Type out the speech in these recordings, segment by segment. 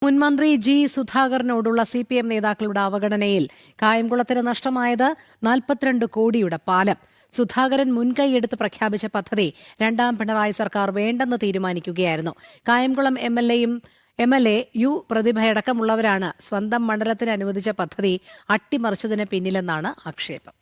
മുൻമന്ത്രി G സുധാകരനോടുള്ള CPM നേതാക്കളുടെ അവഗണനയിൽ കായംകുളത്തിന് നഷ്ടമായത് 42 കോടിയുടെ പാലം. സുധാകരൻ മുൻകൈയെടുത്ത് പ്രഖ്യാപിച്ച പദ്ധതി രണ്ടാം പിണറായി സർക്കാർ വേണ്ടെന്ന് തീരുമാനിക്കുകയായിരുന്നു. കായംകുളം MLA യു പ്രതിഭയടക്കമുള്ളവരാണ് സ്വന്തം മണ്ഡലത്തിന് അനുവദിച്ച പദ്ധതി അട്ടിമറിച്ചതിന് പിന്നിലെന്നാണ് ആക്ഷേപം.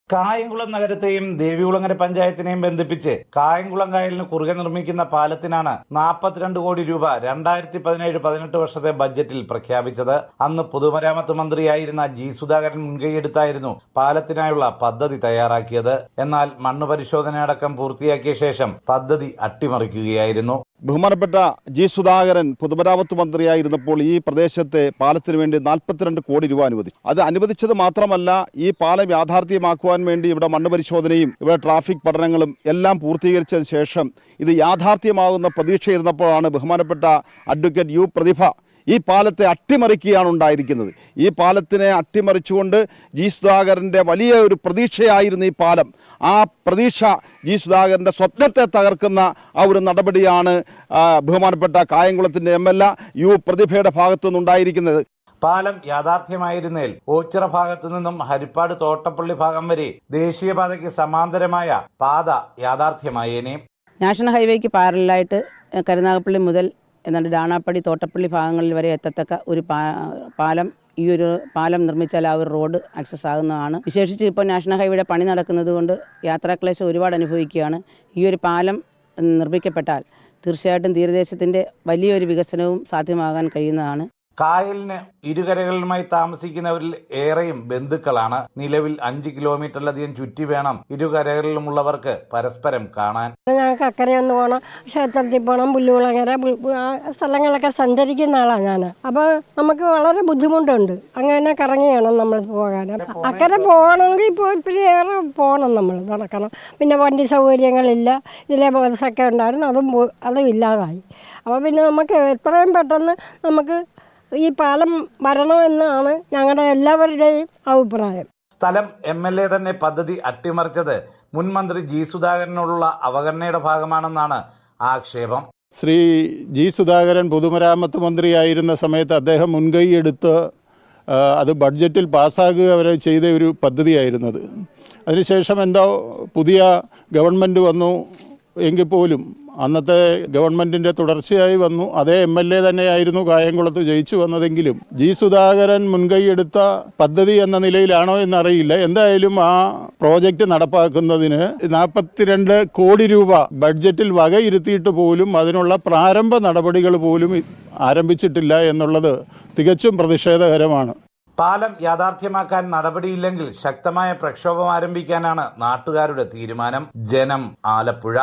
കായംകുളം നഗരത്തെയും ദേവികുളങ്ങര പഞ്ചായത്തിനെയും ബന്ധിപ്പിച്ച് കായംകുളം കായലിന് കുറുകെ നിർമ്മിക്കുന്ന പാലത്തിനാണ് 42 കോടി രൂപ 2017-18 വർഷത്തെ ബഡ്ജറ്റിൽ പ്രഖ്യാപിച്ചത്. അന്ന് പൊതുമരാമത്ത് മന്ത്രിയായിരുന്ന ജി സുധാകരൻ മുൻകൈയെടുത്തായിരുന്നു പാലത്തിനായുള്ള പദ്ധതി തയ്യാറാക്കിയത്. എന്നാൽ മണ്ണ് പരിശോധനയടക്കം പൂർത്തിയാക്കിയ ശേഷം പദ്ധതി അട്ടിമറിക്കുകയായിരുന്നു. ബഹുമാനപ്പെട്ട ജി സുധാകരൻ പൊതുമരാമത്ത് മന്ത്രിയായിരുന്നപ്പോൾ ഈ പ്രദേശത്തെ പാലത്തിന് വേണ്ടി 42 കോടി രൂപ അനുവദിച്ചു. അത് അനുവദിച്ചത് മാത്രമല്ല, ഈ പാലം യാഥാർത്ഥ്യമാക്കുവാൻ വേണ്ടി ഇവിടെ മണ്ണ് പരിശോധനയും ഇവിടെ ട്രാഫിക് പഠനങ്ങളും എല്ലാം പൂർത്തീകരിച്ചതിന് ശേഷം ഇത് യാഥാർത്ഥ്യമാകുന്ന പ്രതീക്ഷയിരുന്നപ്പോഴാണ് ബഹുമാനപ്പെട്ട അഡ്വക്കേറ്റ് യു പ്രതിഭ ഈ പാലത്തെ അട്ടിമറിക്കുകയാണ് ഉണ്ടായിരിക്കുന്നത്. ഈ പാലത്തിനെ അട്ടിമറിച്ചുകൊണ്ട് ജി സുധാകരൻ്റെ വലിയ ഒരു പ്രതീക്ഷയായിരുന്നു ഈ പാലം. ആ പ്രതീക്ഷ ജി സുധാകരൻ്റെ സ്വപ്നത്തെ തകർക്കുന്ന ആ ഒരു നടപടിയാണ് ബഹുമാനപ്പെട്ട കായംകുളത്തിൻ്റെ MLA യു പ്രതിഭയുടെ ഭാഗത്തു നിന്നുണ്ടായിരിക്കുന്നത്. പാലം യാഥാർത്ഥ്യമായിരുന്നേൽ ഓച്ചിറ ഭാഗത്തു നിന്നും ഹരിപ്പാട് തോട്ടപ്പള്ളി ഭാഗം വരെ ദേശീയപാതയ്ക്ക് സമാന്തരമായ പാത യാഥാർത്ഥ്യമായേനെ. നാഷണൽ ഹൈവേക്ക് പാരലായിട്ട് കരുനാഗപ്പള്ളി മുതൽ എന്നാണ്ട് ഡാണാപ്പടി തോട്ടപ്പള്ളി ഭാഗങ്ങളിൽ വരെ എത്തത്തക്ക ഒരു പാലം, ഈ ഒരു പാലം നിർമ്മിച്ചാൽ ആ ഒരു റോഡ് ആക്സസ് ആകുന്നതാണ്. വിശേഷിച്ച് ഇപ്പോൾ നാഷണൽ ഹൈവേയുടെ പണി നടക്കുന്നത് കൊണ്ട് യാത്രാക്ലേശം ഒരുപാട് അനുഭവിക്കുകയാണ്. ഈ ഒരു പാലം നിർമ്മിക്കപ്പെട്ടാൽ തീർച്ചയായിട്ടും തീരദേശത്തിൻ്റെ വലിയൊരു വികസനവും സാധ്യമാകാൻ കഴിയുന്നതാണ്. കായലിന് ഇരുകരകളിലുമായി താമസിക്കുന്നവരിൽ ഏറെയും ബന്ധുക്കളാണ്. നിലവിൽ 5 കിലോമീറ്ററിലധികം ചുറ്റി വേണം ഇരുകരകളിലുമുള്ളവർക്ക് പരസ്പരം കാണാൻ. ഞങ്ങൾക്ക് അക്കരയൊന്ന് പോകണം, ക്ഷേത്രത്തിൽ പോകണം, പുല്ലുകുളങ്ങര സ്ഥലങ്ങളൊക്കെ സഞ്ചരിക്കുന്ന ആളാണ് ഞാൻ. അപ്പോൾ നമുക്ക് വളരെ ബുദ്ധിമുട്ടുണ്ട്. അങ്ങനെ കറങ്ങി വേണം നമ്മൾ പോകാൻ. അക്കരെ പോകണമെങ്കിൽ ഇപ്പോൾ ഇത്തിരി ഏറെ പോകണം, നമ്മൾ നടക്കണം. പിന്നെ വണ്ടി സൗകര്യങ്ങളില്ല. ഇതിലെ ബസ്സൊക്കെ ഉണ്ടായിരുന്നു, അതും ഇല്ലാതായി. അപ്പോൾ പിന്നെ നമുക്ക് എത്രയും പെട്ടെന്ന് നമുക്ക് ഈ പാലം വരണമെന്നാണ് ഞങ്ങളുടെ എല്ലാവരുടെയും അഭിപ്രായം. സ്ഥലം MLA തന്നെ പദ്ധതി അട്ടിമറിച്ചത് മുൻമന്ത്രി ജി സുധാകരനുള്ള അവഗണനയുടെ ഭാഗമാണെന്നാണ് ആക്ഷേപം. ശ്രീ ജി സുധാകരൻ പൊതുമരാമത്ത് മന്ത്രിയായിരുന്ന സമയത്ത് അദ്ദേഹം മുൻകൈയെടുത്ത് അത് ബഡ്ജറ്റിൽ പാസ്സാക്കുക വരെ ചെയ്ത ഒരു പദ്ധതിയായിരുന്നത്. അതിനുശേഷം എന്തോ പുതിയ ഗവൺമെൻറ് വന്നു എങ്കിൽ പോലും അന്നത്തെ ഗവൺമെൻറ്റിൻ്റെ തുടർച്ചയായി വന്നു. അതേ MLA തന്നെയായിരുന്നു കായംകുളത്ത് ജയിച്ചു വന്നതെങ്കിലും ജി സുധാകരൻ മുൻകൈയെടുത്ത പദ്ധതി എന്ന നിലയിലാണോ എന്നറിയില്ല. എന്തായാലും ആ പ്രോജക്റ്റ് നടപ്പാക്കുന്നതിന് 42 കോടി രൂപ ബഡ്ജറ്റിൽ വകയിരുത്തിയിട്ട് പോലും അതിനുള്ള പ്രാരംഭ നടപടികൾ പോലും ആരംഭിച്ചിട്ടില്ല എന്നുള്ളത് തികച്ചും പ്രതിഷേധകരമാണ്. പാലം യാഥാർത്ഥ്യമാക്കാൻ നടപടിയില്ലെങ്കിൽ ശക്തമായ പ്രക്ഷോഭം ആരംഭിക്കാനാണ് നാട്ടുകാരുടെ തീരുമാനം. ജനം, ആലപ്പുഴ.